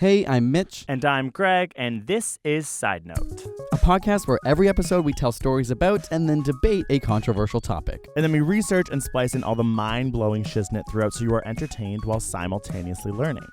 Hey, I'm Mitch. And I'm Greg, and this is Sidenote, a podcast where every episode we tell stories about and then debate a controversial topic. And then we research and splice in all the mind-blowing shiznit throughout so you are entertained while simultaneously learning.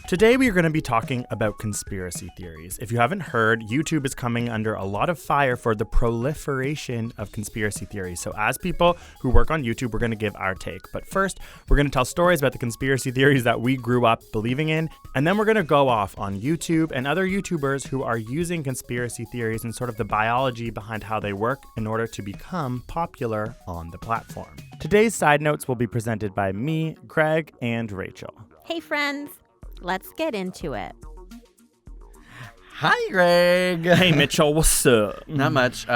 Today we are going to be talking about conspiracy theories. If you haven't heard, YouTube is coming under a lot of fire for the proliferation of conspiracy theories. So as people who work on YouTube, we're going to give our take. But first, we're going to tell stories about the conspiracy theories that we grew up believing in. And then we're going to go off on YouTube and other YouTubers who are using conspiracy theories and sort of the biology behind how they work in order to become popular on the platform. Today's Side Notes will be presented by me, Greg, and Rachel. Hey friends, let's get into it. Hi, Greg. Hey, Mitchell, what's up? Not much.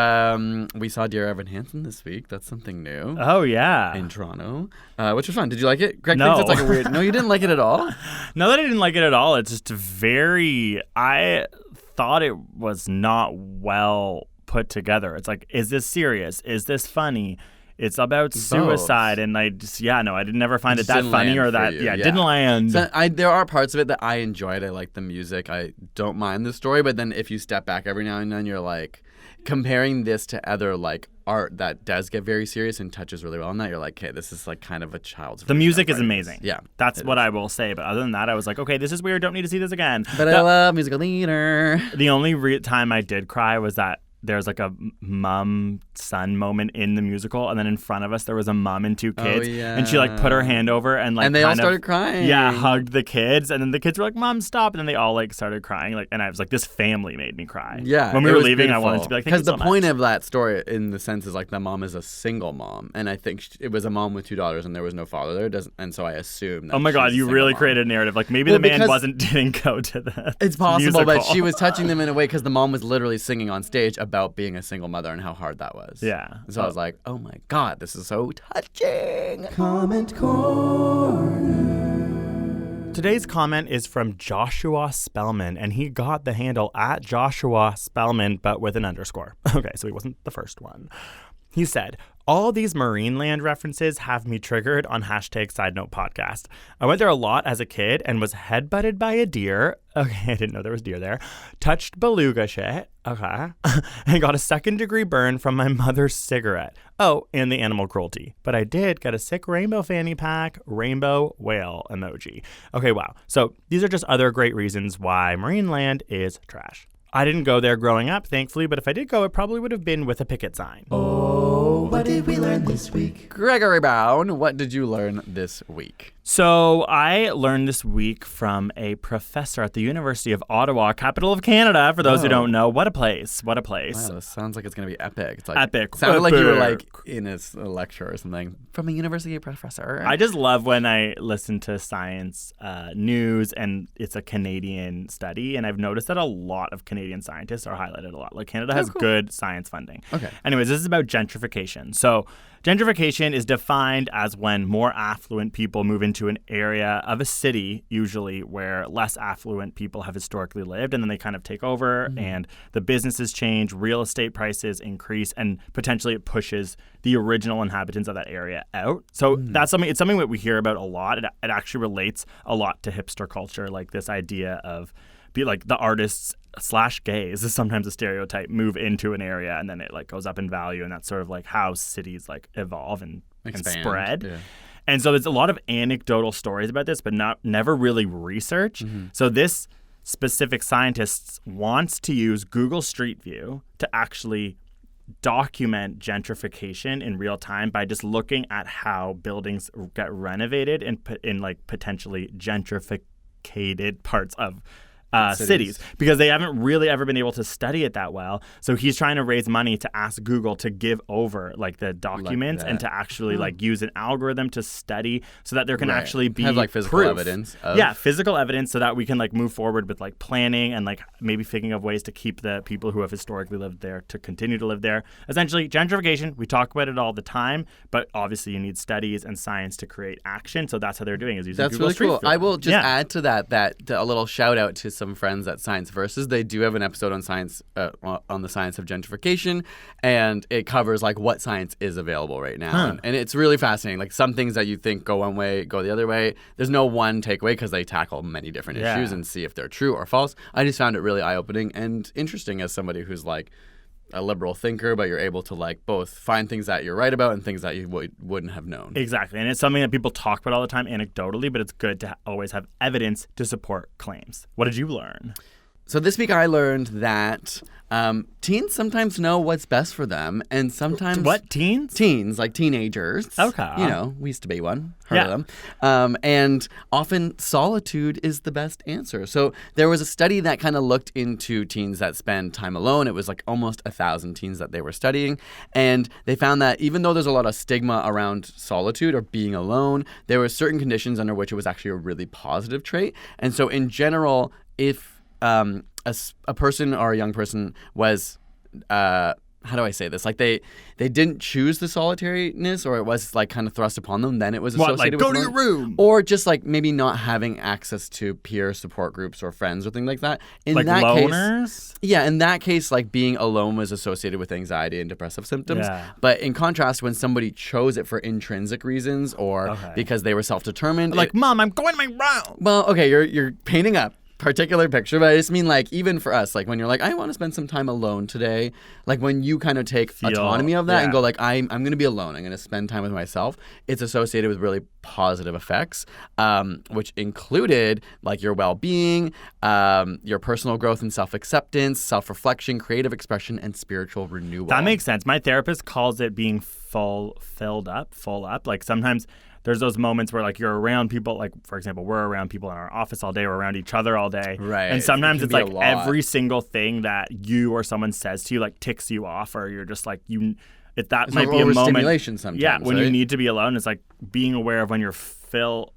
We saw Dear Evan Hansen this week. That's something new. Oh, yeah. In Toronto, which was fun. Did you like it? Greg No. thinks it's like a weird... No, you didn't like it at all? No, that I didn't like it at all. It's just I thought it was not well put together. It's like, is this serious? Is this funny? It's about suicide, and I did never find it that funny or that, it didn't land. So there are parts of it that I enjoyed. I like the music. I don't mind the story, but then if you step back every now and then, you're like, comparing this to other like art that does get very serious and touches really well on that, you're like, okay, this is like kind of a child's version. The music is amazing. Yeah. That's what I will say, but other than that, I was like, okay, this is weird, don't need to see this again. But I love musical theater. The only time I did cry was that there's like a mom-son moment in the musical, and then in front of us there was a mom and two kids, and she like put her hand over and like and they all started crying. Yeah, hugged the kids, and then the kids were like, "Mom, stop!" And then they all like started crying, like, and I was like, "This family made me cry." Yeah, when we were leaving, beautiful. I wanted to be like, because the point of that story, in the sense, is like the mom is a single mom, and I think it was a mom with two daughters, and there was no father there. And so I assume. That oh my God, you really created a narrative. Like maybe the man didn't go to the. It's possible, musical. but she was touching them in a way because the mom was literally singing on stage about being a single mother and how hard that was. Yeah. So I was like, oh my God, this is so touching. Comment Corner. Today's comment is from Joshua Spellman, and he got the handle at Joshua Spellman, but with an underscore. Okay, so he wasn't the first one. He said, all these Marineland references have me triggered on #SideNote podcast. I went there a lot as a kid and was headbutted by a deer. Okay, I didn't know there was deer there. Touched beluga shit. Okay. And got a 2nd-degree burn from my mother's cigarette. Oh, and the animal cruelty. But I did get a sick rainbow fanny pack, rainbow whale emoji. Okay, wow. So these are just other great reasons why Marineland is trash. I didn't go there growing up, thankfully, but if I did go, it probably would have been with a picket sign. Oh, what did we learn this week? Gregory Brown, what did you learn this week? So I learned this week from a professor at the University of Ottawa, capital of Canada. For those who don't know, what a place! What a place! Wow, this sounds like it's gonna be epic. It's like, epic. Sounded like you were like in a lecture or something from a university professor. I just love when I listen to science news and it's a Canadian study, and I've noticed that a lot of Canadian scientists are highlighted a lot. Like Canada has good science funding. Okay. Anyways, this is about gentrification. So gentrification is defined as when more affluent people move into an area of a city, usually where less affluent people have historically lived, and then they kind of take over and the businesses change, real estate prices increase, and potentially it pushes the original inhabitants of that area out. So it's something that we hear about a lot. It actually relates a lot to hipster culture, like this idea of like the artists / gays is sometimes a stereotype, move into an area and then it like goes up in value, and that's sort of like how cities like evolve and spread. Yeah. And so there's a lot of anecdotal stories about this, but never really research. So this specific scientist wants to use Google Street View to actually document gentrification in real time by just looking at how buildings get renovated in like potentially gentrificated parts of cities, because they haven't really ever been able to study it that well. So he's trying to raise money to ask Google to give over like the documents and to actually like use an algorithm to study so that there can actually be have like physical evidence. Physical evidence, so that we can like move forward with like planning and like maybe thinking of ways to keep the people who have historically lived there to continue to live there. Essentially, gentrification, we talk about it all the time, but obviously you need studies and science to create action. So that's how they're doing, is using Google Street View. I will just add to that a little shout out to some some friends at Science Versus. They do have an episode on science, on the science of gentrification, and it covers like what science is available right now. And it's really fascinating. Like some things that you think go one way, go the other way. There's no one takeaway because they tackle many different issues and see if they're true or false. I just found it really eye-opening and interesting as somebody who's like a liberal thinker, but you're able to like both find things that you're right about and things that you wouldn't have known. Exactly. And it's something that people talk about all the time anecdotally, but it's good to always have evidence to support claims. What did you learn? So this week I learned that teens sometimes know what's best for them, and sometimes... What, teens? Teens, like teenagers. Okay. You know, we used to be one. Heard of them. And often solitude is the best answer. So there was a study that kind of looked into teens that spend time alone. It was like almost 1,000 teens that they were studying. And they found that even though there's a lot of stigma around solitude or being alone, there were certain conditions under which it was actually a really positive trait. And so in general, if a person or a young person was, how do I say this? Like they didn't choose the solitariness, or it was like kind of thrust upon them, then it was associated with go to your room, or just like maybe not having access to peer support groups or friends or things like that. In like that loners? In that case, like being alone was associated with anxiety and depressive symptoms. Yeah. But in contrast, when somebody chose it for intrinsic reasons or because they were self-determined, like, Mom, I'm going my room. Well, okay, you're painting up particular picture, but I just mean like even for us, like when you're like, I want to spend some time alone today, like when you kind of take autonomy of that and go like, I'm going to be alone, I'm going to spend time with myself, it's associated with really positive effects, which included like your well-being, your personal growth and self-acceptance, self-reflection, creative expression, and spiritual renewal. That makes sense. My therapist calls it being full up. Like sometimes there's those moments where like you're around people, like for example, we're around people in our office all day, we're around each other all day. Right. And sometimes it's like every single thing that you or someone says to you like ticks you off, or you're just like if that might be a moment. Stimulation sometimes. Yeah, when you need to be alone, it's like being aware of when you're full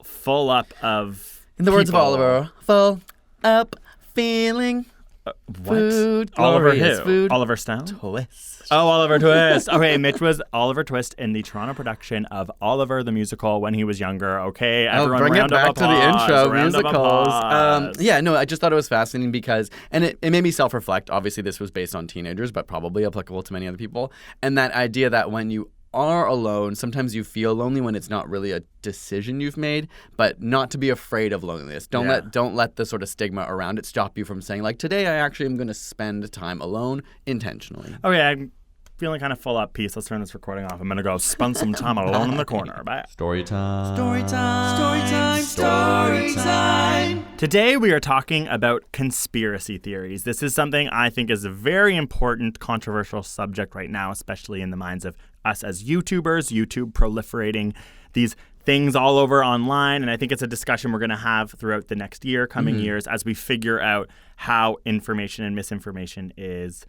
up of In the words of Oliver, full up feeling. What? Food. Oliver who? Glorious food. Oliver Stone? Twist. Oh, Oliver Twist. Okay, Mitch was Oliver Twist in the Toronto production of Oliver the Musical when he was younger. Okay, everyone, bring round it back of to the applause. intro, Round of musicals. applause. I just thought it was fascinating because, and it made me self-reflect. Obviously, this was based on teenagers, but probably applicable to many other people. And that idea that when you are alone, sometimes you feel lonely when it's not really a decision you've made, but not to be afraid of loneliness. Don't let the sort of stigma around it stop you from saying like, today I actually am going to spend time alone intentionally. Okay, I'm feeling kind of full up. Peace. Let's turn this recording off. I'm going to go spend some time alone in the corner. Bye. Story time. Story time. Story time. Story time. Today we are talking about conspiracy theories. This is something I think is a very important, controversial subject right now, especially in the minds of us as YouTubers, YouTube proliferating these things all over online. And I think it's a discussion we're going to have throughout the next year, coming years, as we figure out how information and misinformation is,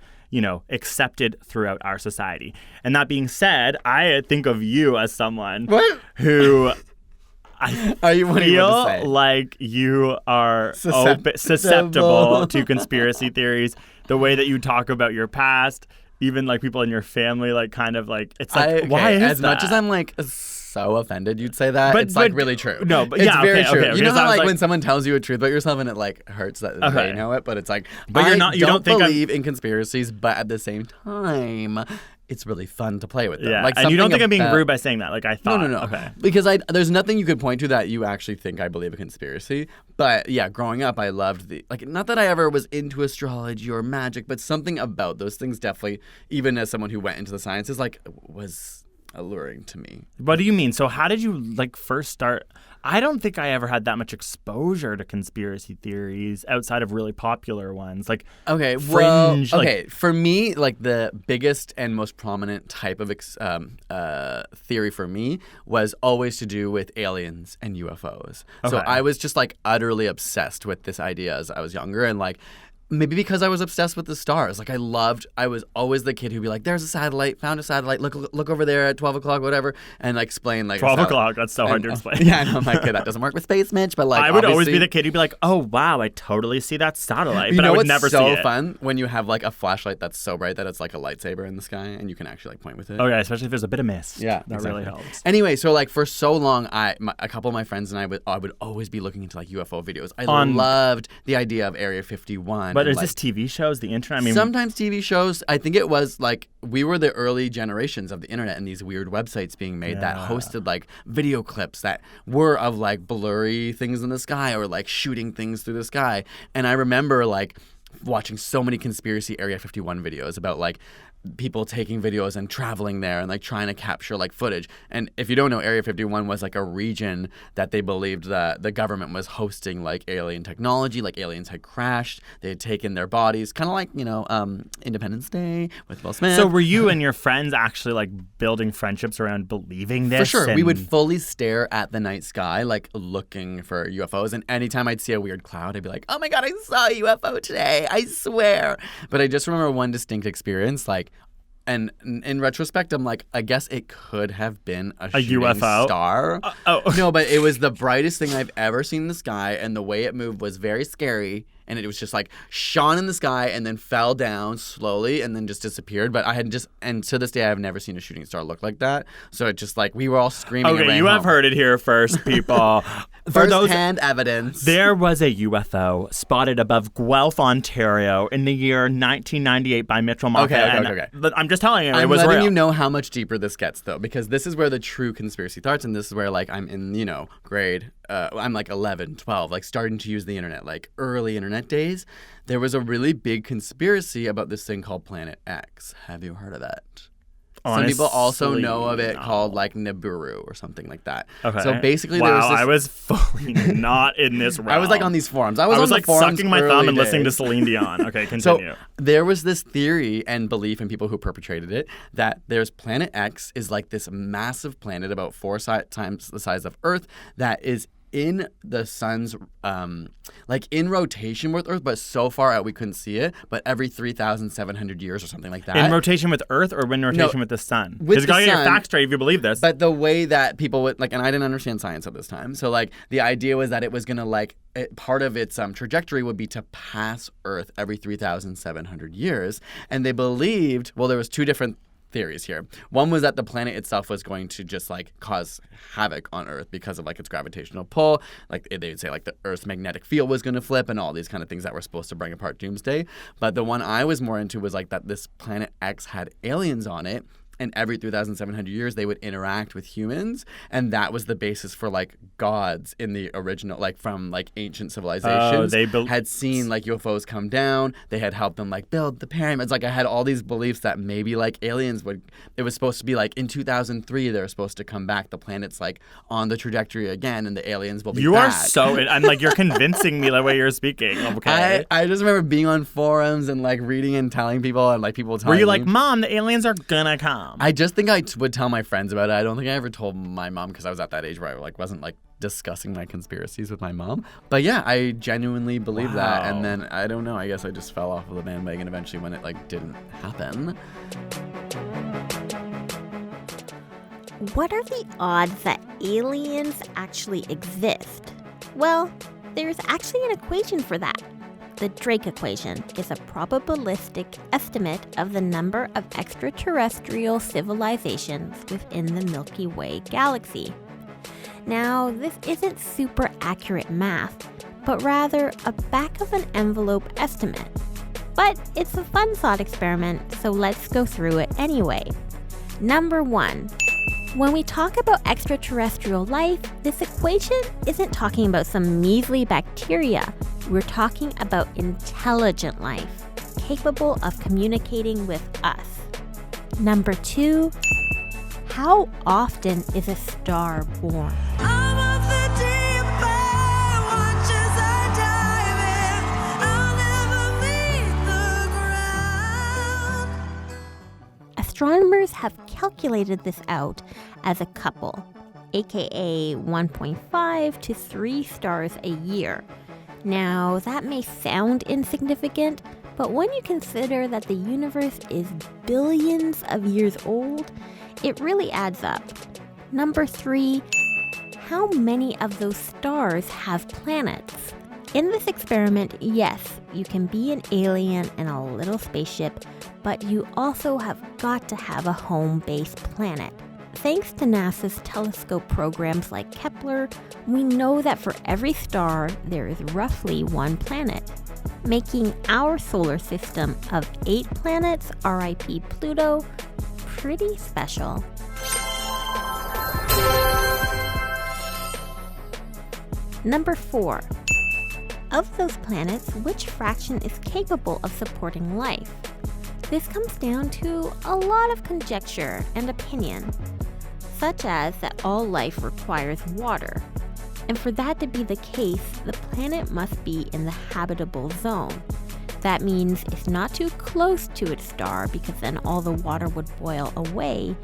accepted throughout our society. And that being said, I think of you as someone who I feel like you are susceptible to conspiracy theories, the way that you talk about your past, even like people in your family, like kind of like, it's like, why is as that? much as I'm like so offended you'd say that, it's like really true. No, but it's very true. Okay, you know how like when someone tells you a truth about yourself and it like hurts that they know it, but it's like, but you're not, you don't think believe in conspiracies, but at the same time, it's really fun to play with them. Yeah, like, and you don't think I'm being rude by saying that? Like I thought. No. Okay. Because there's nothing you could point to that you actually think I believe a conspiracy. But yeah, growing up, I loved not that I ever was into astrology or magic, but something about those things definitely, even as someone who went into the sciences, was alluring to me. What do you mean? So how did you first start? I don't think I ever had that much exposure to conspiracy theories outside of really popular ones. Okay, fringe. For me, the biggest and most prominent type of theory for me was always to do with aliens and UFOs. Okay. So I was just utterly obsessed with this idea as I was younger, and Maybe because I was obsessed with the stars. Like I was always the kid who'd be like, there's a satellite, found a satellite, look over there at 12 o'clock, whatever, and like explain like 12 o'clock, that's so hard to explain. Yeah, I know, I'm like, that doesn't work with space, Mitch, but like I would always be obviously- the kid who'd be like, oh wow, I totally see that satellite, You but know I would what's never so see it. fun? When you have like a flashlight that's so bright that it's like a lightsaber in the sky and you can actually like point with it. Oh yeah, especially if there's a bit of mist. Yeah, that exactly. really helps. Anyway, so like for so long, a couple of my friends and I would always be looking into like UFO videos. I loved the idea of Area 51. But and, is like, this TV shows, the internet? I mean, sometimes TV shows. I think it was like we were the early generations of the internet and these weird websites being made that hosted like video clips that were of like blurry things in the sky or like shooting things through the sky. And I remember like watching so many conspiracy Area 51 videos about like people taking videos and traveling there and like trying to capture like footage. And if you don't know, Area 51 was like a region that they believed that the government was hosting like alien technology, like aliens had crashed, they had taken their bodies, kind of like, you know, Independence Day with Will Smith. so were you and your friends actually like building friendships around believing this? For sure. We would and- fully stare at the night sky, like looking for UFOs. And anytime I'd see a weird cloud, I'd be like, oh my God, I saw a UFO today. I swear. But I just remember one distinct experience, like, and in retrospect, I'm like, I guess it could have been a shooting UFO? star. Oh. No, but it was the brightest thing I've ever seen in the sky, and the way it moved was very scary. And it was just like shone in the sky and then fell down slowly and then just disappeared. But and to this day, I have never seen a shooting star look like that. So it just like, we were all screaming. Okay, you have heard it here first, people. For those, First-hand evidence. there was a UFO spotted above Guelph, Ontario in the year 1998 by Mitch Okay. But I'm just telling you, it I'm was letting real. you know how much deeper this gets, though, because this is where the true conspiracy starts, and this is where, like, I'm in, you know, grade, I'm like 11, 12, like starting to use the internet, like early internet days. There was a really big conspiracy about this thing called Planet X. Have you heard of that? Some people also Honestly, know of it no. called like Nibiru or something like that. Okay. So basically, wow, there was this. I was fully not in this realm. I was like on these forums. I was on like the forums sucking my thumb early and listening to days. Celine Dion. Okay, continue. So there was this theory and belief in people who perpetrated it that there's Planet X is like this massive planet about 4 times the size of Earth that is in the sun's like in rotation with Earth, but so far out we couldn't see it. But every 3,700 years or something like that. in rotation with Earth or in rotation with the sun? with Because you gotta the get your sun, facts straight if you believe this. But the way that people would like, and I didn't understand science at this time, so like the idea was that it was gonna like part of its trajectory would be to pass Earth every 3,700 years, and they believed. Well, there was 2 different theories here. One was that the planet itself was going to just like cause havoc on Earth because of like its gravitational pull. Like they would say like the Earth's magnetic field was going to flip and all these kind of things that were supposed to bring apart doomsday. But the one I was more into was like that this Planet X had aliens on it. And every 3,700 years, they would interact with humans. And that was the basis for, like, gods in the original, like, from, like, ancient civilizations. Had seen, like, UFOs come down. They had helped them, like, build the pyramids. Like, I had all these beliefs that maybe, like, aliens would... It was supposed to be, like, in 2003, they were supposed to come back. The planet's, like, on the trajectory again, and the aliens will be you back. are so... I'm like, you're convincing me the way you're speaking. Okay. I just remember being on forums and, like, reading and telling people, and, like, people telling me... Were you like, Mom, the aliens are gonna come? I just think I would tell my friends about it. I don't think I ever told my mom because I was at that age where I like wasn't like discussing my conspiracies with my mom. But yeah, I genuinely believe that. And then I don't know. I guess I just fell off of the bandwagon eventually when it like didn't happen. What are the odds that aliens actually exist? Well, there's actually an equation for that. The Drake equation is a probabilistic estimate of the number of extraterrestrial civilizations within the Milky Way galaxy. Now, this isn't super accurate math, but rather a back-of-an-envelope estimate. But it's a fun thought experiment, so let's go through it anyway. Number 1. When we talk about extraterrestrial life, this equation isn't talking about some measly bacteria. We're talking about intelligent life, capable of communicating with us. Number 2, how often is a star born? Astronomers have calculated this out as a couple, aka 1.5 to 3 stars a year. Now, that may sound insignificant, but when you consider that the universe is billions of years old, it really adds up. Number 3, how many of those stars have planets? In this experiment, yes, you can be an alien in a little spaceship, but you also have got to have a home-based planet. Thanks to NASA's telescope programs like Kepler, we know that for every star, there is roughly one planet, making our solar system of 8 planets, RIP Pluto, pretty special. Number 4. Of those planets, which fraction is capable of supporting life? This comes down to a lot of conjecture and opinion, such as that all life requires water. And for that to be the case, the planet must be in the habitable zone. That means it's not too close to its star because then all the water would boil away,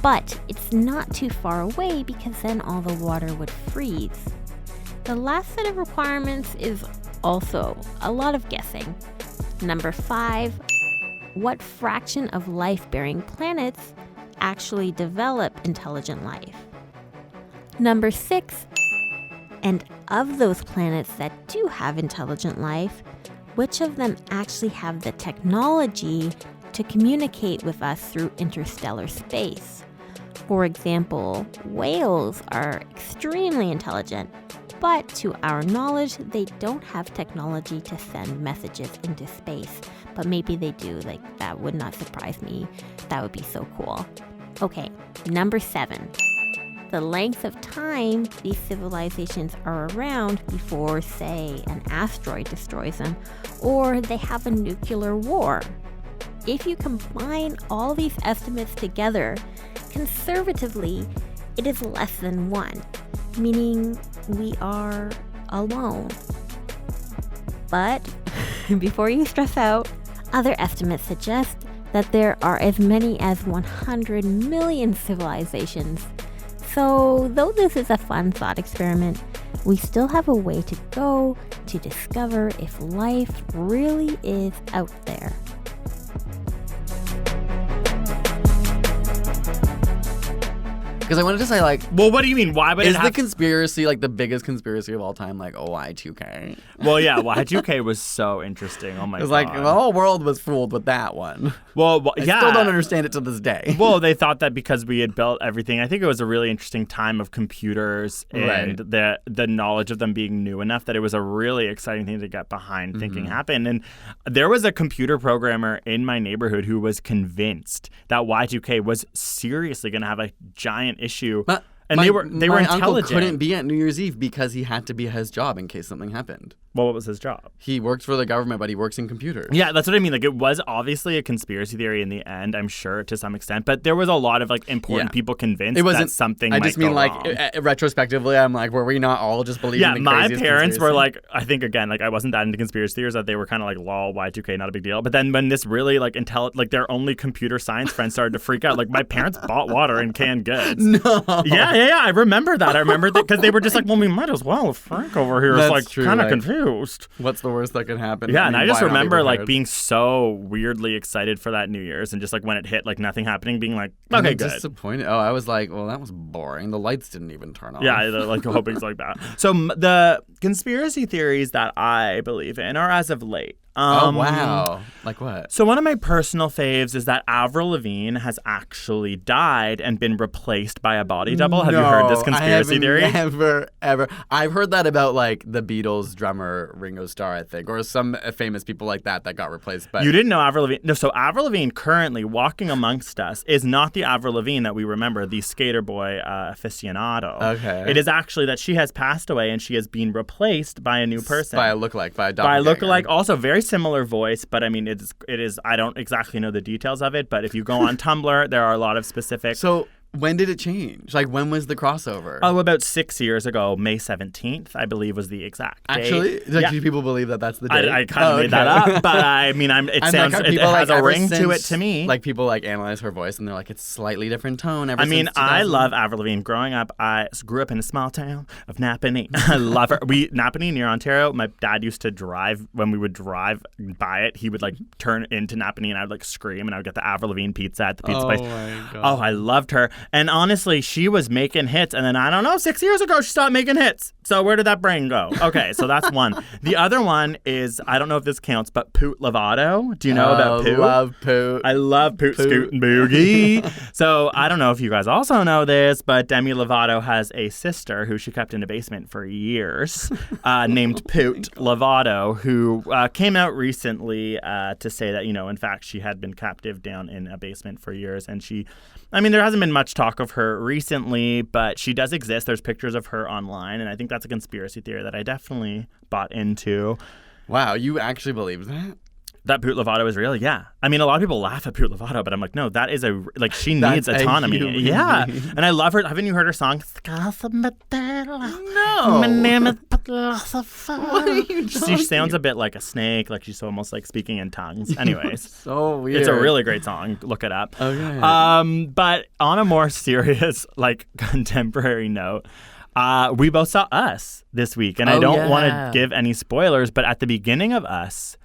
but it's not too far away because then all the water would freeze. The last set of requirements is also a lot of guessing. Number 5, what fraction of life-bearing planets actually develop intelligent life? Number 6, and of those planets that do have intelligent life, which of them actually have the technology to communicate with us through interstellar space? For example, whales are extremely intelligent, but to our knowledge, they don't have technology to send messages into space. But maybe they do, that would not surprise me. That would be so cool. Okay, number 7. The length of time these civilizations are around before, say, an asteroid destroys them, or they have a nuclear war. If you combine all these estimates together, conservatively, it is less than 1, meaning we are alone. But before you stress out, other estimates suggest that there are as many as 100 million civilizations. So, though this is a fun thought experiment, we still have a way to go to discover if life really is out there. Because I wanted to say, like, Well, what do you mean? Why would is it have the conspiracy, like, the biggest conspiracy of all time, like, Y2K? Well, yeah, Y2K was so interesting. Oh my god. It's like, the whole world was fooled with that one. Well, I yeah. still don't understand it to this day. Well, they thought that because we had built everything, I think it was a really interesting time of computers and the knowledge of them being new enough that it was a really exciting thing to get behind thinking happened. And there was a computer programmer in my neighborhood who was convinced that Y2K was seriously going to have a giant issue. And they were my intelligent. uncle couldn't be at New Year's Eve because he had to be at his job in case something happened. Well, what was his job? He works for the government, but he works in computers. Yeah, that's what I mean. Like, it was obviously a conspiracy theory in the end, I'm sure, to some extent. But there was a lot of, like, important people convinced that something might go wrong. Retrospectively, I'm like, were we not all just believing the my craziest parents conspiracy? were like, I think, again, like, I wasn't that into conspiracy theories, that they were kind of like, lol, Y2K, not a big deal. But then when this really, like, their only computer science friends started to freak out, like, my parents bought water in canned goods. No. Yeah, I remember that. I remember that because they were just like, well, we might as well. Frank over here is, That's like, true, kind of like, confused. What's the worst that could happen? Yeah, and I just why not be remember, like, prepared? being so weirdly excited for that New Year's, and just, like, when it hit, like, nothing happening, being like, okay, good. Disappointed. Oh, I was like, well, that was boring. The lights didn't even turn on. Yeah, like, hoping like that. So the conspiracy theories that I believe in are as of late. Oh, wow. Like what? So one of my personal faves is that Avril Lavigne has actually died and been replaced by a body double. Have you heard this conspiracy theory? Never, ever. I've heard that about, like, the Beatles drummer Ringo Starr, I think, or some famous people like that got replaced. But you didn't know Avril Lavigne? No, so Avril Lavigne currently walking amongst us is not the Avril Lavigne that we remember, the skater boy aficionado. Okay. It is actually that she has passed away and she has been replaced by a new person. By a lookalike, by a By a doppelganger. lookalike, also very similar voice, but I mean, it is. I don't exactly know the details of it, but if you go on Tumblr, there are a lot of specific When did it change? Like, when was the crossover? Oh, about 6 years ago, May 17th, I believe, was the exact date. Actually? Like, do people believe that that's the date? I kind of made that up, but I mean, it has a ring to it to me. Like, people, like, analyze her voice, and they're like, it's slightly different tone ever since I 2000. love Avril Lavigne. Growing up, I grew up in a small town of Napanee. I love her. Napanee, near Ontario, my dad used to drive. When we would drive by it, he would, like, turn into Napanee, and I would, like, scream, and I would get the Avril Lavigne pizza at the pizza place. Oh, my God. Oh, I loved her. And honestly, she was making hits, and then I don't know, 6 years ago she stopped making hits. So where did that brain go? Okay, so that's one. The other one is, I don't know if this counts, but Poot Lovato. Do you know about Poot? Love Poot. I love Poot Scoot and Boogie. So I don't know if you guys also know this, but Demi Lovato has a sister who she kept in a basement for years, named Poot Lovato, who came out recently to say that, in fact, she had been captive down in a basement for years, and there hasn't been much talk of her recently, but she does exist. There's pictures of her online, and I think that's a conspiracy theory that I definitely bought into. Wow, you actually believe that? That Poot Lovato is real? Yeah. A lot of people laugh at Poot Lovato, but I'm like, no, that is she needs autonomy. Yeah. And I love her. Haven't you heard her song? No. My name is Poot What are you She sounds a bit like a snake, like she's almost like speaking in tongues. Anyways. So weird. It's a really great song. Look it up. Okay. But on a more serious, like, contemporary note, we both saw Us this week, and I don't want to give any spoilers, but at the beginning of Us,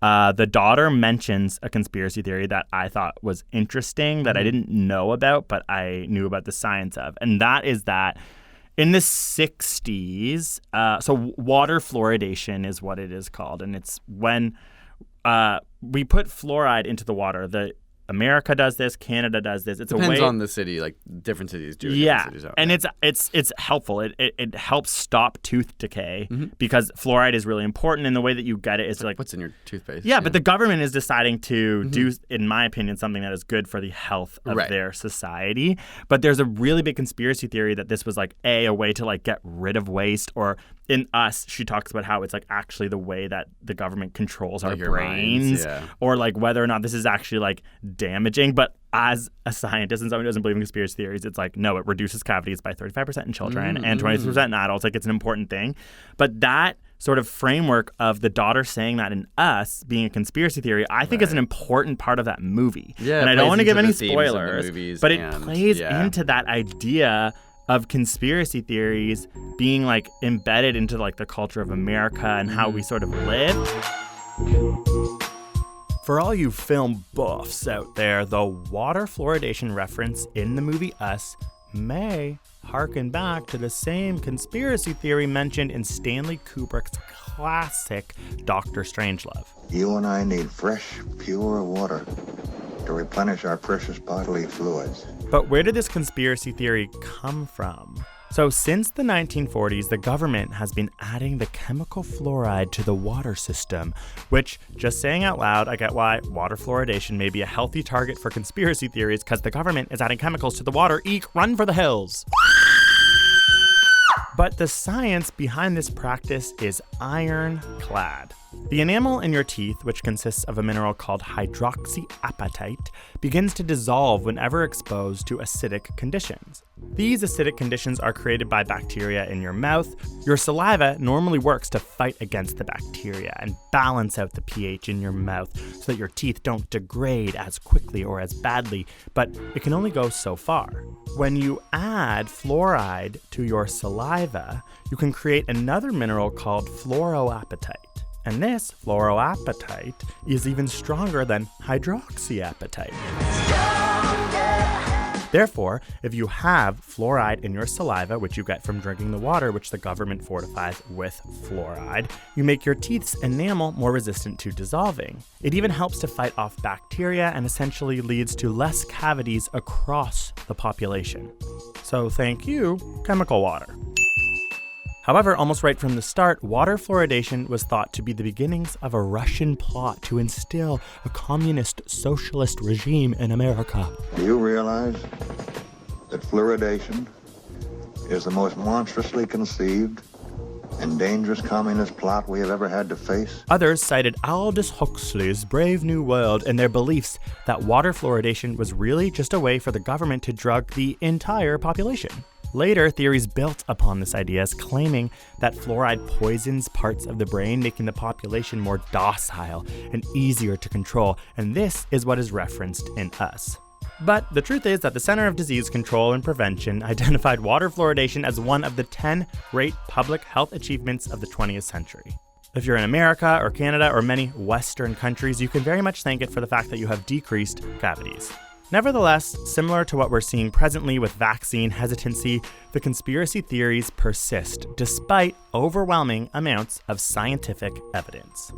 the daughter mentions a conspiracy theory that I thought was interesting, that I didn't know about, but I knew about the science of, and that is that in the 60s, so water fluoridation is what it is called, and it's when we put fluoride into the water. America does this, Canada does this. Depends on the city, like different cities do. Yeah, different cities out. and it's helpful. It helps stop tooth decay because fluoride is really important. And the way that you get it is like what's in your toothpaste. Yeah, but the government is deciding to do, in my opinion, something that is good for the health of their society. But there's a really big conspiracy theory that this was like a way to like get rid of waste, or in Us, she talks about how it's like actually the way that the government controls our brains, or like whether or not this is actually like damaging. But as a scientist and someone who doesn't believe in conspiracy theories, it's like, no, it reduces cavities by 35% in children and 20% in adults. Like, it's an important thing. But that sort of framework of the daughter saying that in Us being a conspiracy theory, I think is an important part of that movie. Yeah, and I don't want to give any spoilers, but it and, plays into that idea of conspiracy theories being like embedded into like the culture of America and how we sort of live. For all you film buffs out there, the water fluoridation reference in the movie Us may harken back to the same conspiracy theory mentioned in Stanley Kubrick's classic Dr. Strangelove. You and I need fresh, pure water to replenish our precious bodily fluids. But where did this conspiracy theory come from? So since the 1940s, the government has been adding the chemical fluoride to the water system, which, just saying out loud, I get why water fluoridation may be a healthy target for conspiracy theories, because the government is adding chemicals to the water. Eek, run for the hills. But the science behind this practice is ironclad. The enamel in your teeth, which consists of a mineral called hydroxyapatite, begins to dissolve whenever exposed to acidic conditions. These acidic conditions are created by bacteria in your mouth. Your saliva normally works to fight against the bacteria and balance out the pH in your mouth so that your teeth don't degrade as quickly or as badly, but it can only go so far. When you add fluoride to your saliva, you can create another mineral called fluoroapatite. And this fluoroapatite is even stronger than hydroxyapatite. Therefore, if you have fluoride in your saliva, which you get from drinking the water, which the government fortifies with fluoride, you make your teeth's enamel more resistant to dissolving. It even helps to fight off bacteria and essentially leads to less cavities across the population. So thank you, chemical water. However, almost right from the start, water fluoridation was thought to be the beginnings of a Russian plot to instill a communist socialist regime in America. Do you realize that fluoridation is the most monstrously conceived and dangerous communist plot we have ever had to face? Others cited Aldous Huxley's Brave New World and their beliefs that water fluoridation was really just a way for the government to drug the entire population. Later, theories built upon this idea, claiming that fluoride poisons parts of the brain, making the population more docile and easier to control, and this is what is referenced in Us. But the truth is that the Center of Disease Control and Prevention identified water fluoridation as one of the 10 great public health achievements of the 20th century. If you're in America or Canada or many Western countries, you can very much thank it for the fact that you have decreased cavities. Nevertheless, similar to what we're seeing presently with vaccine hesitancy, the conspiracy theories persist despite overwhelming amounts of scientific evidence.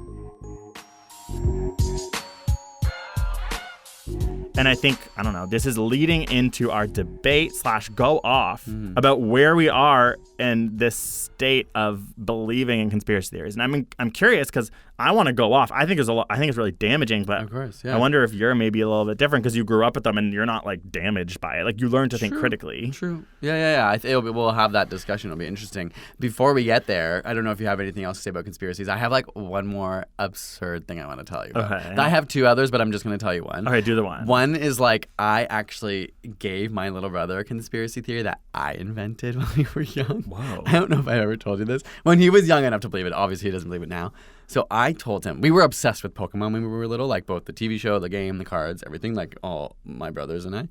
And I think, I don't know, this is leading into our debate / go off about where we are in this state of believing in conspiracy theories. And I'm curious because I want to go off. I think it's really damaging, but of course, yeah. I wonder if you're maybe a little bit different because you grew up with them and you're not like damaged by it. Like you learn to think critically. True. Yeah. We'll have that discussion. It'll be interesting. Before we get there, I don't know if you have anything else to say about conspiracies. I have like one more absurd thing I want to tell you about. Okay. I have two others, but I'm just going to tell you one. Okay, do the one. One is like I actually gave my little brother a conspiracy theory that I invented when we were young. Whoa. I don't know if I ever told you this. When he was young enough to believe it, obviously he doesn't believe it now. So I told him, we were obsessed with Pokemon when we were little, like both the TV show, the game, the cards, everything, like all my brothers and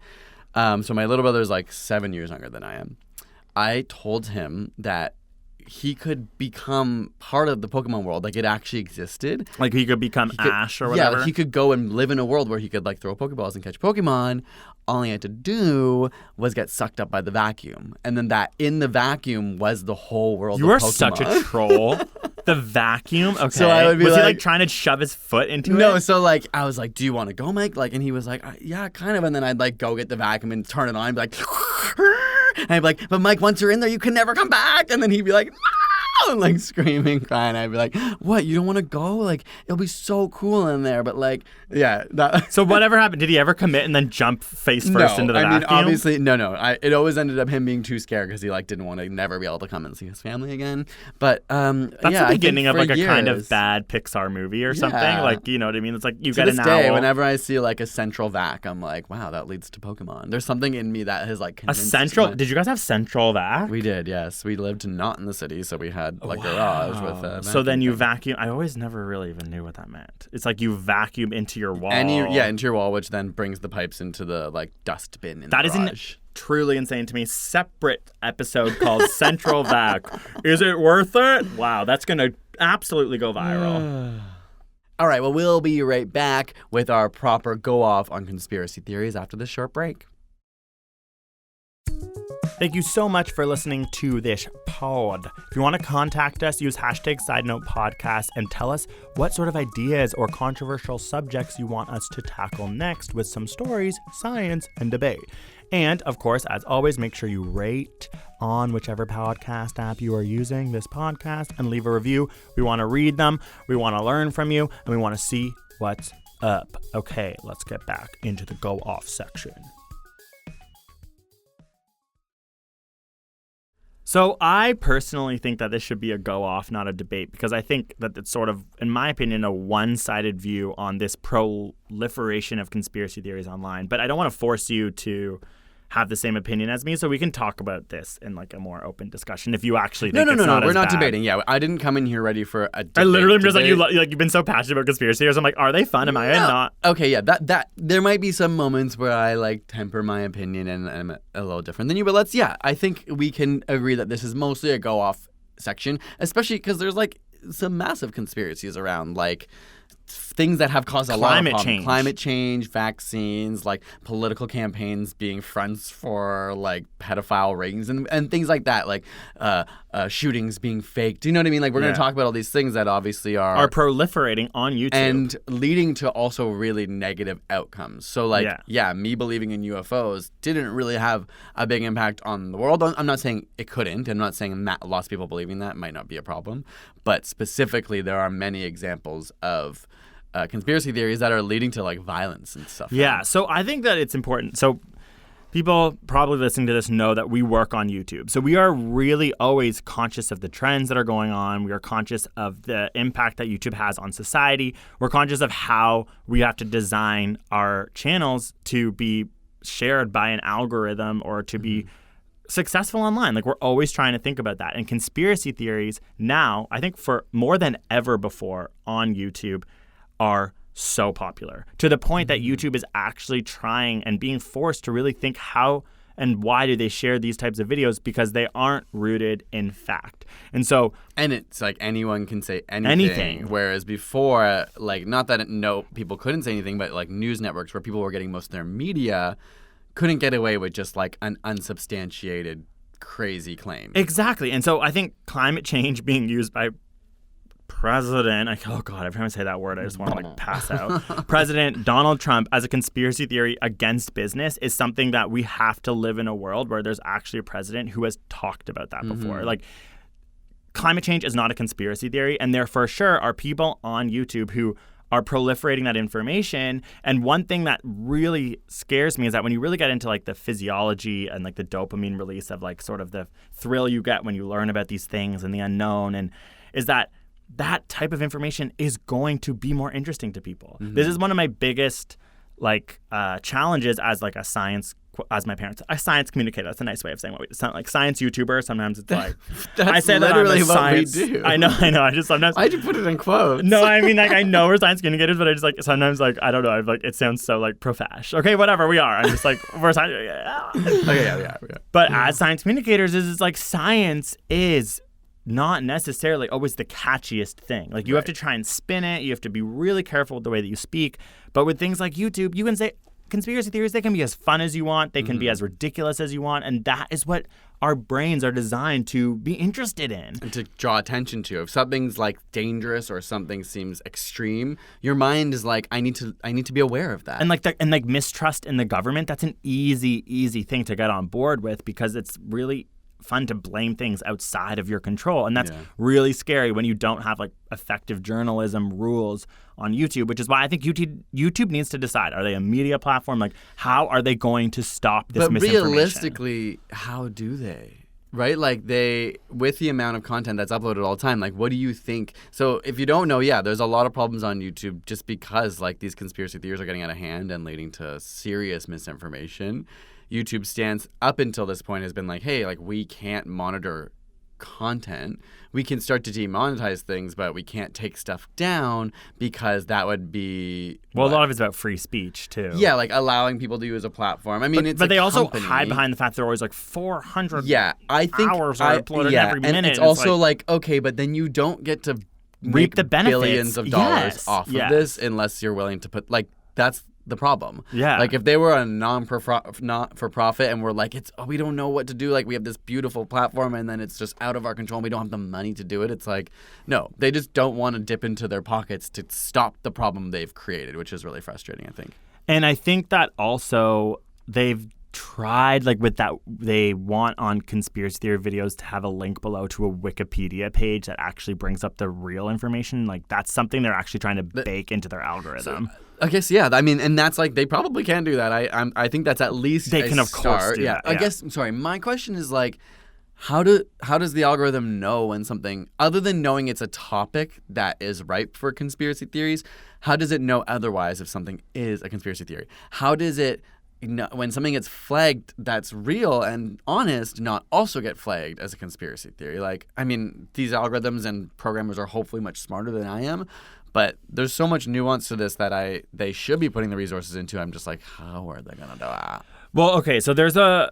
I. So my little brother is like 7 years younger than I am. I told him that he could become part of the Pokemon world, like it actually existed. Like he could become Ash or whatever? Yeah, like he could go and live in a world where he could like throw Pokeballs and catch Pokemon. All he had to do was get sucked up by the vacuum. And then that in the vacuum was the whole world You of are Pokemon. such a troll. The vacuum? Okay. So I would be was he like- like trying to shove his foot into it? No, so like I was like, "Do you want to go, Mike?" Like, and he was like, "Yeah, kind of." And then I'd like go get the vacuum and turn it on, and be like, and I'd be like, "But Mike, once you're in there, you can never come back." And then he'd be like, "No!" and like screaming, crying. I'd be like, "What? You don't want to go? Like, it'll be so cool in there." But like, yeah. So whatever happened? Did he ever commit and then jump face first into the vacuum? I mean, obviously, no. It always ended up him being too scared because he like didn't want to never be able to come and see his family again. But That's yeah, the beginning of like a kind of years, bad Pixar movie or something. Yeah. Like, you know what I mean? It's like you to get this an day, owl. whenever I see like a central vac, I'm like, wow, that leads to Pokemon. There's something in me that has like A convinced central? my- Did you guys have central vac? We did, yes. We lived not in the city, so we had like garage with a So then vacuum you thing. vacuum. I always never really even knew what that meant. It's like you vacuum into your wall. into your wall, which then brings the pipes into the like dust bin in That the is garage. truly insane to me. Separate episode called Central Vac. Is it worth it? Wow, that's going to absolutely go viral. All right, well, we'll be right back with our proper go off on conspiracy theories after this short break. Thank you so much for listening to this pod. If you want to contact us, use hashtag Sidenote Podcast and tell us what sort of ideas or controversial subjects you want us to tackle next with some stories, science, and debate. And, of course, as always, make sure you rate on whichever podcast app you are using this podcast and leave a review. We want to read them, we want to learn from you, and we want to see what's up. Okay, let's get back into the go off section. So I personally think that this should be a go-off, not a debate, because I think that it's sort of, in my opinion, a one-sided view on this proliferation of conspiracy theories online. But I don't want to force you to have the same opinion as me, so we can talk about this in like a more open discussion if you actually think it's not we're as not bad. debating. Yeah, I didn't come in here ready for a debate. I literally am just like, debate. you've been so passionate about conspiracy theories. I'm like, are they fun? Am I not? Okay, yeah, that there might be some moments where I like temper my opinion and I'm a little different than you, but I think we can agree that this is mostly a go off section, especially because there's like some massive conspiracies around, like things that have caused a lot of problems. Climate change, vaccines, like political campaigns being fronts for like pedophile rings and things like that, like shootings being faked. Do you know what I mean? Like we're going to talk about all these things that obviously are proliferating on YouTube and leading to also really negative outcomes. So like, me believing in UFOs didn't really have a big impact on the world. I'm not saying it couldn't. I'm not saying that lots of people believing that might not be a problem. But specifically, there are many examples of conspiracy theories that are leading to like violence and stuff. Yeah, so I think that it's important. So People probably listening to this know that we work on YouTube. So we are really always conscious of the trends that are going on. We are conscious of the impact that YouTube has on society. We're conscious of how we have to design our channels to be shared by an algorithm or to be successful online. Like, we're always trying to think about that. And conspiracy theories now, I think for more than ever before on YouTube, are so popular to the point that YouTube is actually trying and being forced to really think how and why do they share these types of videos, because they aren't rooted in fact. And so, and it's like anyone can say anything. Whereas before, like, not that people couldn't say anything, but like news networks where people were getting most of their media couldn't get away with just like an unsubstantiated crazy claim. Exactly. And so I think climate change being used by oh God, every time I say that word, I just want to like pass out. President Donald Trump as a conspiracy theory against business is something that we have to live in a world where there's actually a president who has talked about that before. Like, climate change is not a conspiracy theory, and there for sure are people on YouTube who are proliferating that information. And one thing that really scares me is that when you really get into like the physiology and like the dopamine release of like sort of the thrill you get when you learn about these things and the unknown, and is that type of information is going to be more interesting to people. This is one of my biggest like challenges as like a science communicator. That's a nice way of saying what we sound like. Science YouTuber. Sometimes it's like I say that I'm a science. We do. I know. I just sometimes. Why'd you put it in quotes? No, I mean, like, I know we're science communicators, but I just like sometimes like I don't know. I'm like, it sounds so like profesh. Okay, whatever. We are. I'm just like we're science. Okay, yeah. But as science communicators, it's like science is not necessarily always the catchiest thing. Like, you have to try and spin it. You have to be really careful with the way that you speak. But with things like YouTube, you can say conspiracy theories, they can be as fun as you want. They can be as ridiculous as you want. And that is what our brains are designed to be interested in. And to draw attention to. If something's like dangerous or something seems extreme, your mind is like, I need to be aware of that. And like mistrust in the government, that's an easy thing to get on board with, because it's really fun to blame things outside of your control. And that's really scary when you don't have like effective journalism rules on YouTube, which is why I think YouTube needs to decide, are they a media platform? Like, how are they going to stop this misinformation? But realistically, how do they? Right? Like, with the amount of content that's uploaded all the time, like, what do you think? So if you don't know, there's a lot of problems on YouTube just because like these conspiracy theories are getting out of hand and leading to serious misinformation. YouTube's stance up until this point has been like, hey, like, we can't monitor content. We can start to demonetize things, but we can't take stuff down because that would be... Well, a lot of it's about free speech, too. Yeah, like allowing people to use a platform. I mean, but they also hide behind the fact they're always like 400 hours are uploaded every minute. And it's also like, okay, but then you don't get to reap the benefits. Billions of dollars off of this unless you're willing to put, like, that's the problem. Yeah. Like, if they were a not-for-profit and we're like, we don't know what to do, like, we have this beautiful platform and then it's just out of our control and we don't have the money to do it, it's like, no, they just don't want to dip into their pockets to stop the problem they've created, which is really frustrating, I think. And I think that also they've tried, like, with that, they want on conspiracy theory videos to have a link below to a Wikipedia page that actually brings up the real information. Like, that's something they're actually trying to bake into their algorithm. I guess, I mean, and that's like, they probably can do that. I think that's at least they can, of course, do that. I guess, I'm sorry, my question is like, how does the algorithm know when something, other than knowing it's a topic that is ripe for conspiracy theories, how does it know otherwise if something is a conspiracy theory? How does it know when something gets flagged that's real and honest not also get flagged as a conspiracy theory? Like, I mean, these algorithms and programmers are hopefully much smarter than I am, but there's so much nuance to this that they should be putting the resources into. I'm just like, how are they gonna do that? Well, okay, so there's a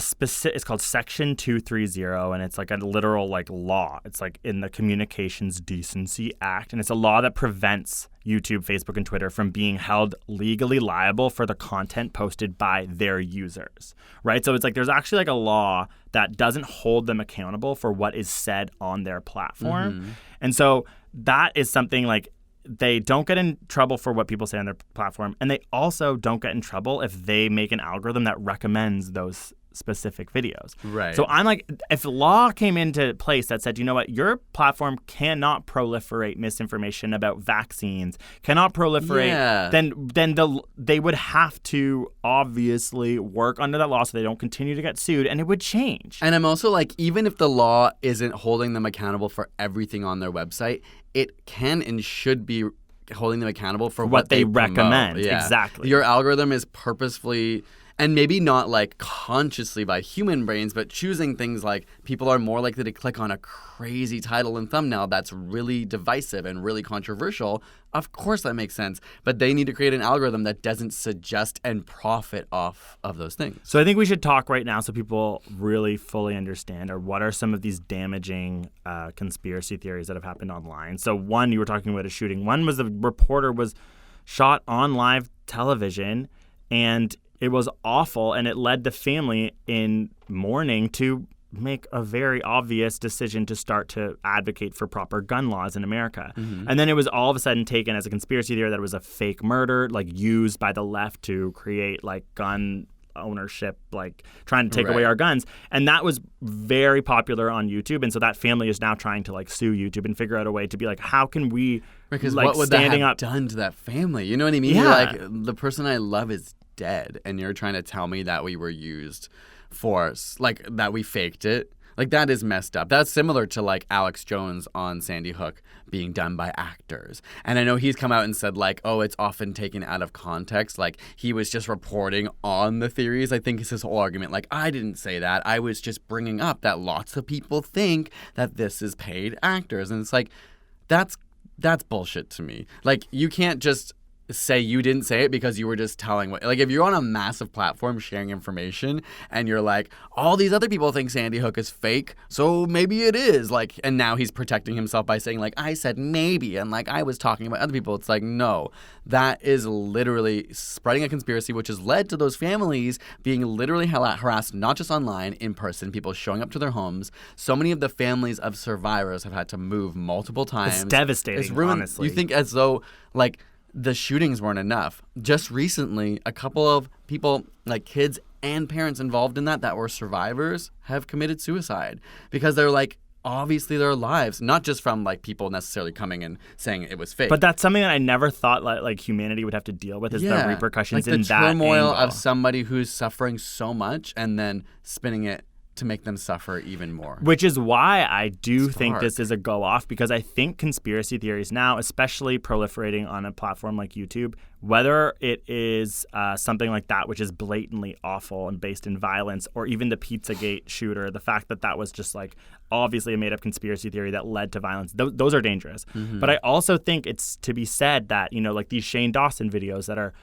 specific. It's called Section 230, and it's like a literal like law. It's like in the Communications Decency Act, and it's a law that prevents YouTube, Facebook, and Twitter from being held legally liable for the content posted by their users, right? So it's like there's actually like a law that doesn't hold them accountable for what is said on their platform, and so that is something like they don't get in trouble for what people say on their platform, and they also don't get in trouble if they make an algorithm that recommends those specific videos. Right. So I'm like, if law came into place that said, you know what, your platform cannot proliferate misinformation about vaccines, cannot proliferate, then they would have to obviously work under that law so they don't continue to get sued, and it would change. And I'm also like, even if the law isn't holding them accountable for everything on their website, it can and should be holding them accountable for what they recommend. Yeah. Exactly. Your algorithm is purposefully, and maybe not like consciously by human brains, but choosing things like people are more likely to click on a crazy title and thumbnail that's really divisive and really controversial. Of course that makes sense, but they need to create an algorithm that doesn't suggest and profit off of those things. So I think we should talk right now so people really fully understand, or what are some of these damaging conspiracy theories that have happened online. So one, you were talking about a shooting. One was the reporter was shot on live television, and it was awful, and it led the family in mourning to make a very obvious decision to start to advocate for proper gun laws in America. Mm-hmm. And then it was all of a sudden taken as a conspiracy theory that it was a fake murder, like used by the left to create like gun ownership, like trying to take away our guns. And that was very popular on YouTube. And so that family is now trying to like sue YouTube and figure out a way to be like, how can we, because like, what would that standing have up done to that family? You know what I mean? Yeah. You're like, the person I love is dead, and you're trying to tell me that we were used for, like, that we faked it. Like, that is messed up. That's similar to, like, Alex Jones on Sandy Hook being done by actors. And I know he's come out and said, like, oh, it's often taken out of context. Like, he was just reporting on the theories. I think it's his whole argument. Like, I didn't say that. I was just bringing up that lots of people think that this is paid actors. And it's like, that's bullshit to me. Like, you can't just say you didn't say it because you were just telling what, like, if you're on a massive platform sharing information and you're like, all these other people think Sandy Hook is fake, so maybe it is, like, and now he's protecting himself by saying, like, I said maybe, and like I was talking about other people. It's like, no, that is literally spreading a conspiracy, which has led to those families being literally harassed, not just online, in person, people showing up to their homes. So many of the families of survivors have had to move multiple times. It's devastating, It's ruined. honestly. You think as though, like, the shootings weren't enough. Just recently, a couple of people, like kids and parents involved in that were survivors, have committed suicide because they're like, obviously their lives, not just from like people necessarily coming and saying it was fake. But that's something that I never thought like humanity would have to deal with, is the repercussions like in the that turmoil angle. of somebody who's suffering so much and then spinning it to make them suffer even more. Which is why I do think this is a go off, because I think conspiracy theories now, especially proliferating on a platform like YouTube, whether it is something like that, which is blatantly awful and based in violence, or even the Pizzagate shooter, the fact that was just like obviously a made up conspiracy theory that led to violence, those are dangerous. Mm-hmm. But I also think it's to be said that, you know, like these Shane Dawson videos that are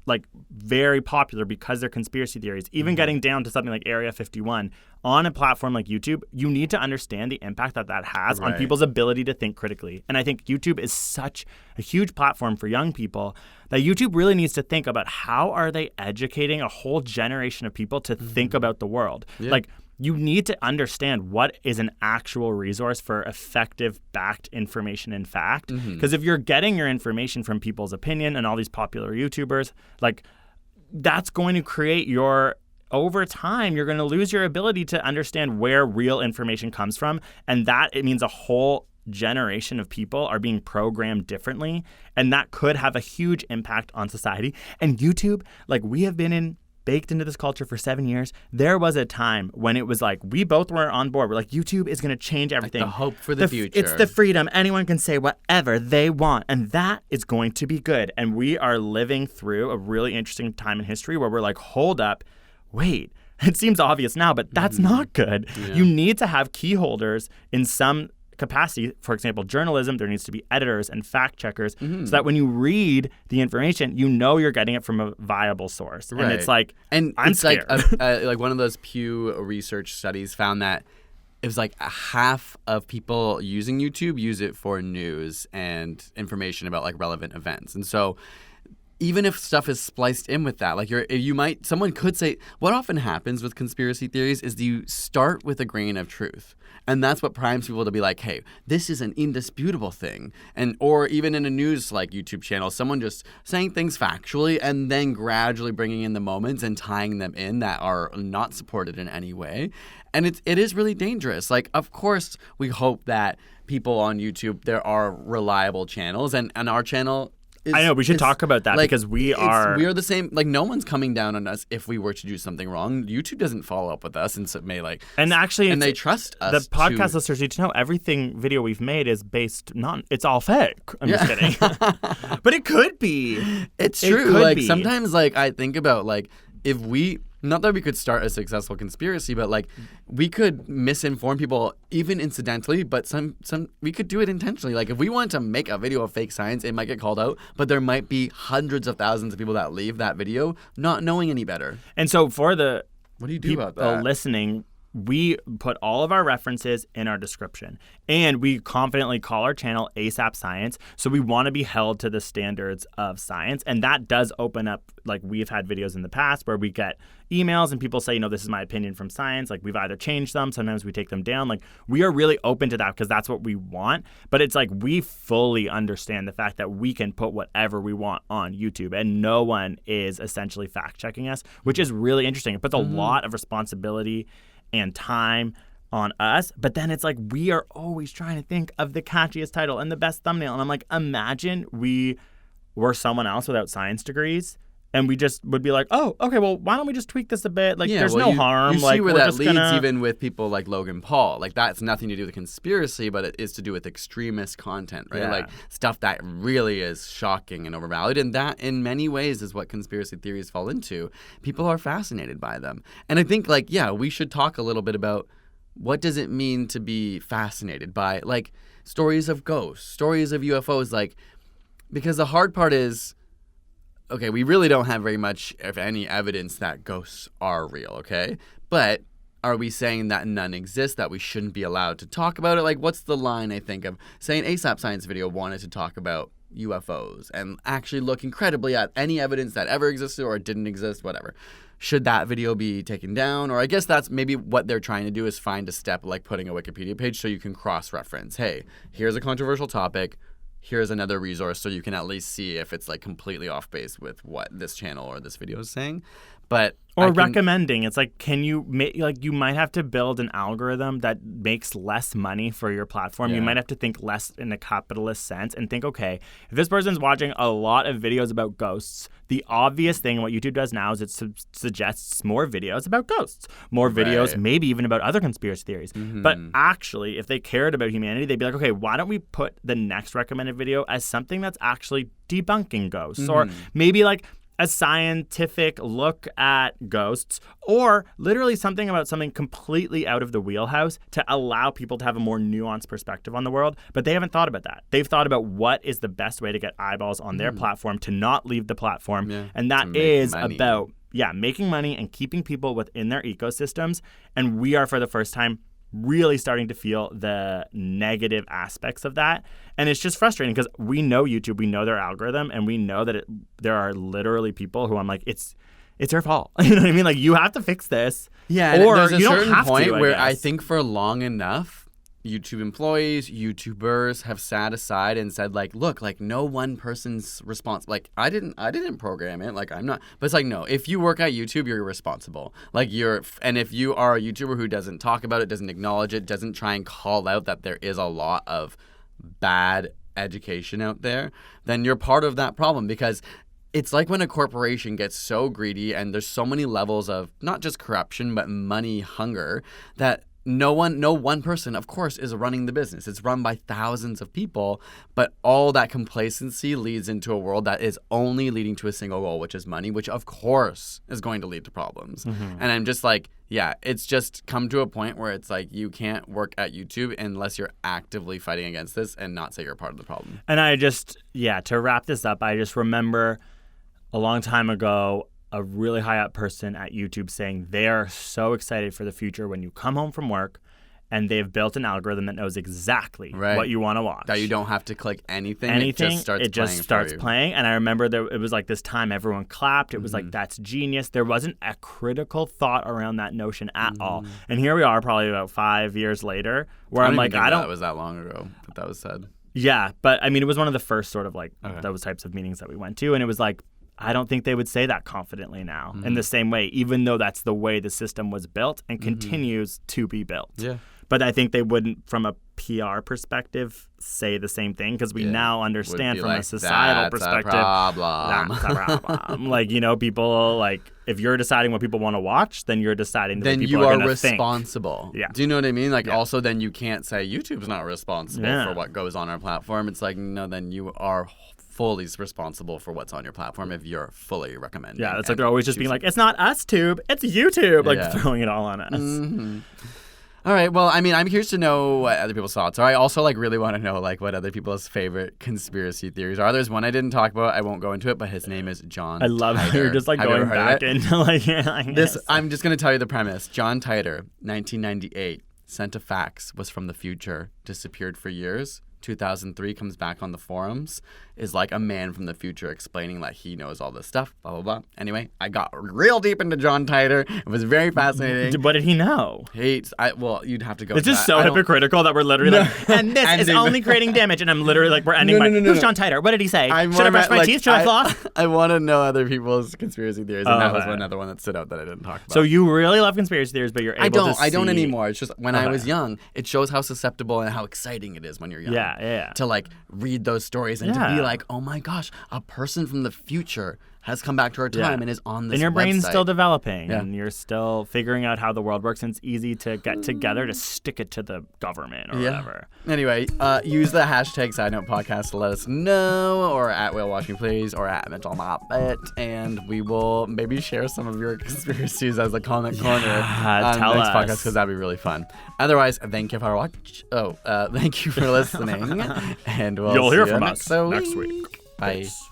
like very popular because they're conspiracy theories, even getting down to something like Area 51 on a platform like YouTube, you need to understand the impact that has on people's ability to think critically. And I think YouTube is such a huge platform for young people that YouTube really needs to think about how are they educating a whole generation of people to think about the world. Like, you need to understand what is an actual resource for effective backed information and fact. Because if you're getting your information from people's opinion and all these popular YouTubers, like, that's going to create over time, you're going to lose your ability to understand where real information comes from. And that, it means a whole generation of people are being programmed differently. And that could have a huge impact on society. And YouTube, like, we have been baked into this culture for 7 years. There was a time when it was like, we both were on board. We're like, YouTube is going to change everything. Like the hope for the future. It's the freedom. Anyone can say whatever they want, and that is going to be good. And we are living through a really interesting time in history where we're like, hold up, wait. It seems obvious now, but that's not good. Yeah. You need to have key holders in some capacity. For example, journalism, there needs to be editors and fact checkers so that when you read the information, you know you're getting it from a viable source. Right. And it's like, and I'm scared. Like one of those Pew Research studies found that it was like half of people using YouTube use it for news and information about like relevant events. And so even if stuff is spliced in with that, like someone could say, what often happens with conspiracy theories is you start with a grain of truth. And that's what primes people to be like, hey, this is an indisputable thing. Or even in a news like YouTube channel, someone just saying things factually and then gradually bringing in the moments and tying them in that are not supported in any way. And it is really dangerous. Like, of course, we hope that people on YouTube, there are reliable channels, and our channel I know we should talk about that, because we are the same. Like, no one's coming down on us if we were to do something wrong. YouTube doesn't follow up with us and they trust us. The podcast listeners need to know everything video we've made is based it's all fake. I'm just kidding, but it could be. It's true. Like sometimes, like I think about like if we. Not that we could start a successful conspiracy, but like we could misinform people even incidentally, but some we could do it intentionally. Like if we want to make a video of fake science, it might get called out, but there might be hundreds of thousands of people that leave that video not knowing any better. And so for the what do you do about people that? Listening, we put all of our references in our description, and we confidently call our channel ASAP Science. So we want to be held to the standards of science, and that does open up. Like we've had videos in the past where we get emails and people say, this is my opinion from science. Like we've either changed them, sometimes we take them down. Like we are really open to that because that's what we want. But it's like we fully understand the fact that we can put whatever we want on YouTube, and no one is essentially fact checking us, which is really interesting. It puts a lot of responsibility and time on us, but then it's like we are always trying to think of the catchiest title and the best thumbnail, and I'm like, imagine we were someone else without science degrees and we just would be like, oh, okay, well, why don't we just tweak this a bit? Like, there's no harm. You see like, where that leads even with people like Logan Paul. Like, that's nothing to do with conspiracy, but it is to do with extremist content, right? Yeah. Like, stuff that really is shocking and overvalued. And that, in many ways, is what conspiracy theories fall into. People are fascinated by them. And I think, like, yeah, we should talk a little bit about what does it mean to be fascinated by, like, stories of ghosts, stories of UFOs, like, because the hard part is, okay, we really don't have very much, if any, evidence that ghosts are real, okay? But are we saying that none exist, that we shouldn't be allowed to talk about it? Like, what's the line, I think, of saying ASAP Science Video wanted to talk about UFOs and actually look incredibly at any evidence that ever existed or didn't exist, whatever. Should that video be taken down? Or I guess that's maybe what they're trying to do is find a step like putting a Wikipedia page so you can cross-reference. Hey, here's a controversial topic. Here's another resource so you can at least see if it's like completely off base with what this channel or this video is saying. But recommending. It's like, can you you might have to build an algorithm that makes less money for your platform. Yeah. You might have to think less in a capitalist sense and think, okay, if this person's watching a lot of videos about ghosts, the obvious thing what YouTube does now is it suggests more videos about ghosts, more videos, maybe even about other conspiracy theories. Mm-hmm. But actually, if they cared about humanity, they'd be like, okay, why don't we put the next recommended video as something that's actually debunking ghosts, or maybe like a scientific look at ghosts, or literally something about something completely out of the wheelhouse to allow people to have a more nuanced perspective on the world. But they haven't thought about that. They've thought about what is the best way to get eyeballs on their platform, to not leave the platform. Yeah, and that is about making money and keeping people within their ecosystems. And we are, for the first time, really starting to feel the negative aspects of that. And it's just frustrating because we know YouTube, we know their algorithm, and we know that there are literally people who I'm like, it's your fault. You know what I mean? Like, you have to fix this. Yeah, or there's a you don't certain have point to, where I think for long enough, YouTube employees, YouTubers have sat aside and said, like, look, like, no one person's responsible. Like, I didn't program it. Like, I'm not. But it's like, no, if you work at YouTube, you're responsible. Like, and if you are a YouTuber who doesn't talk about it, doesn't acknowledge it, doesn't try and call out that there is a lot of bad education out there, then you're part of that problem. Because it's like when a corporation gets so greedy and there's so many levels of not just corruption, but money hunger that no one person, of course, is running the business. It's run by thousands of people, but all that complacency leads into a world that is only leading to a single goal, which is money, which of course is going to lead to problems. Mm-hmm. And I'm just like, yeah, it's just come to a point where it's like you can't work at YouTube unless you're actively fighting against this and not say you're part of the problem. And I just, to wrap this up, I just remember a long time ago, a really high up person at YouTube saying they are so excited for the future when you come home from work and they've built an algorithm that knows exactly Right. what you want to watch. That you don't have to click anything. Anything, it just starts playing. And I remember it was like this time everyone clapped. It was like, that's genius. There wasn't a critical thought around that notion at all. And here we are probably about 5 years later where I'm like, That was that long ago that was said. Yeah, but I mean, it was one of the first sort of like those types of meetings that we went to. And it was like, I don't think they would say that confidently now in the same way, even though that's the way the system was built and continues to be built. Yeah. But I think they wouldn't, from a PR perspective, say the same thing because we now understand from a societal perspective. That's a problem. Like, people like, if you're deciding what people want to watch, then you're deciding that then people you are are going to think. responsible. Yeah. Do you know what I mean? Like, also, then you can't say YouTube's not responsible for what goes on our platform. It's like, no, then you are fully responsible for what's on your platform if you're fully recommending. Yeah, it's like they're always just being like, it's not us, Tube, it's YouTube, like throwing it all on us. Mm-hmm. All right. Well, I mean, I'm curious to know what other people's thoughts are. I also really want to know what other people's favorite conspiracy theories are. There's one I didn't talk about. I won't go into it, but his name is John. I love how you're just Have you going ever heard of back it? into this. I'm just gonna tell you the premise. John Titor, 1998, sent a fax, was from the future, disappeared for years. 2003 comes back on the forums, is like a man from the future explaining that he knows all this stuff, blah, blah, blah. Anyway, I got real deep into John Titor. It was very fascinating. What did he know? Well, you'd have to go. It's just so hypocritical that we're literally and this is only creating damage, and I'm literally like, we're ending who's John Titor? What did he say? Should I brush my teeth? Should I floss? I want to know other people's conspiracy theories, and that was another one that stood out that I didn't talk about. So you really love conspiracy theories, but you're able to see... I don't anymore. It's just when I was young, it shows how susceptible and how exciting it is when you're young. Yeah. To read those stories and to be like, oh my gosh, a person from the future has come back to our time and is on this And your brain's website. still developing, and you're still figuring out how the world works, and it's easy to get together to stick it to the government or whatever. Anyway, use the hashtag Sidenote Podcast to let us know, or at Whale Watching Please, or at Mitchell Moppet, and we will maybe share some of your conspiracies as a comment corner on tell the next us. podcast, because that'd be really fun. Otherwise, thank you for thank you for listening, and you'll You'll see hear you from next us next week. Bye. Peace.